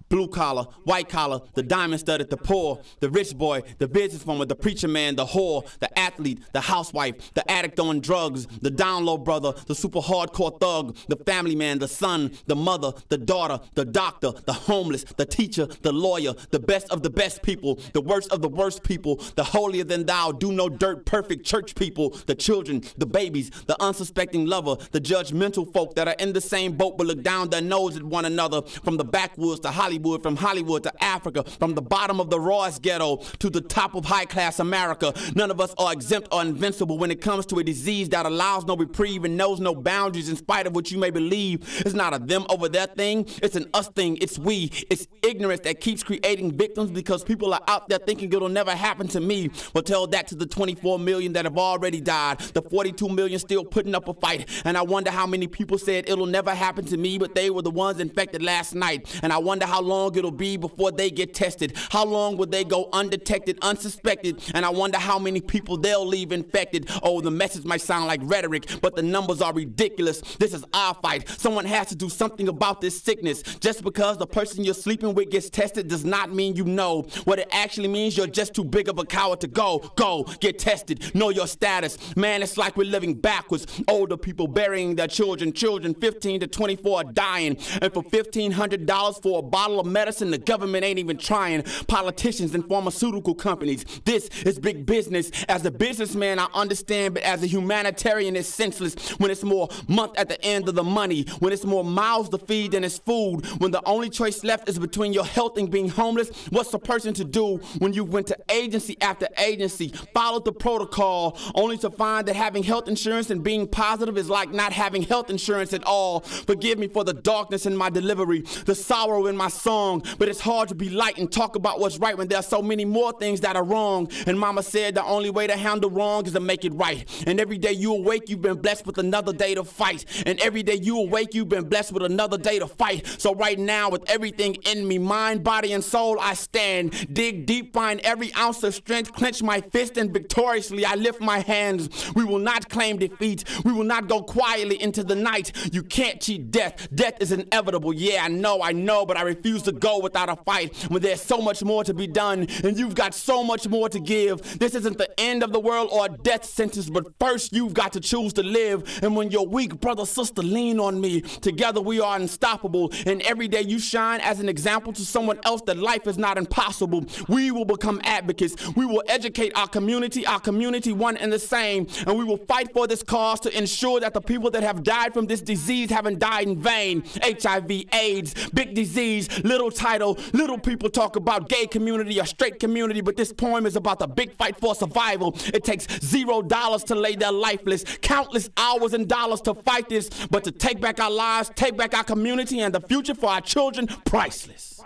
Blue collar, white collar, the diamond studded, the poor, the rich boy, the businesswoman, the preacher man, the whore, the athlete, the housewife, the addict on drugs, the down low brother, the super hardcore thug, the family man, the son, the mother, the daughter, the doctor, the homeless, the teacher, the lawyer, the best of the best people, the worst of the worst people, the holier than thou, do no dirt, perfect church people, the children, the babies, the unsuspecting lover, the judgmental folk that are in the same boat but look down their nose at one another, from the backwoods to Hollywood, from Hollywood to Africa, from the bottom of the rawest ghetto to the top of high-class America. None of us are exempt or invincible when it comes to a disease that allows no reprieve and knows no boundaries in spite of what you may believe. It's not a them over there thing, it's an us thing, it's we. It's ignorance that keeps creating victims because people are out there thinking it'll never happen to me. Well, tell that to the 24 million that have already died, the 42 million still putting up a fight, and I wonder how many people said it'll never happen to me, but they were the ones infected last night, and I wonder how long it'll be before they get tested. How long will they go undetected, unsuspected, and I wonder how many people they'll leave infected. Oh, the message might sound like rhetoric, but the numbers are ridiculous. This is our fight. Someone has to do something about this sickness. Just because the person you're sleeping with gets tested does not mean you know. What it actually means, you're just too big of a coward to go. Go, get tested, know your status. Man, it's like we're living backwards. Older people burying their children 15 to 24 are dying, and for $1,500 for a bottle of medicine, the government ain't even trying. Politicians and pharmaceutical companies, this is big business. As a businessman, I understand, but as a humanitarian, it's senseless when it's more month at the end of the money, when it's more mouths to feed than it's food, when the only choice left is between your health and being homeless. What's a person to do when you went to agency after agency, followed the protocol, only to find that having health insurance and being positive is like not having health insurance at all? Forgive me for the darkness in my delivery, the sorrow in my song, but it's hard to be light and talk about what's right when there are so many more things that are wrong. And mama said the only way to handle wrong is to make it right. And every day you awake, you've been blessed with another day to fight. And every day you awake, you've been blessed with another day to fight. So right now, with everything in me, mind, body, and soul, I stand. Dig deep, find every ounce of strength, clench my fist, and victoriously I lift my hands. We will not claim defeat. We will not go quietly into the night. You can't cheat death. Death is inevitable. Yeah, I know, but I refuse to go without a fight when there's so much more to be done and you've got so much more to give. This isn't the end of the world or a death sentence, but first you've got to choose to live. And when you're weak, brother, sister, lean on me. Together we are unstoppable, and every day you shine as an example to someone else that life is not impossible. We will become advocates. We will educate our community one and the same, and we will fight for this cause to ensure that the people that have died from this disease haven't died in vain. HIV, AIDS, big disease, little title, little people talk about gay community or straight community, but this poem is about the big fight for survival. It takes $0 to lay their lifeless, countless hours and dollars to fight this, but to take back our lives, take back our community, and the future for our children, priceless.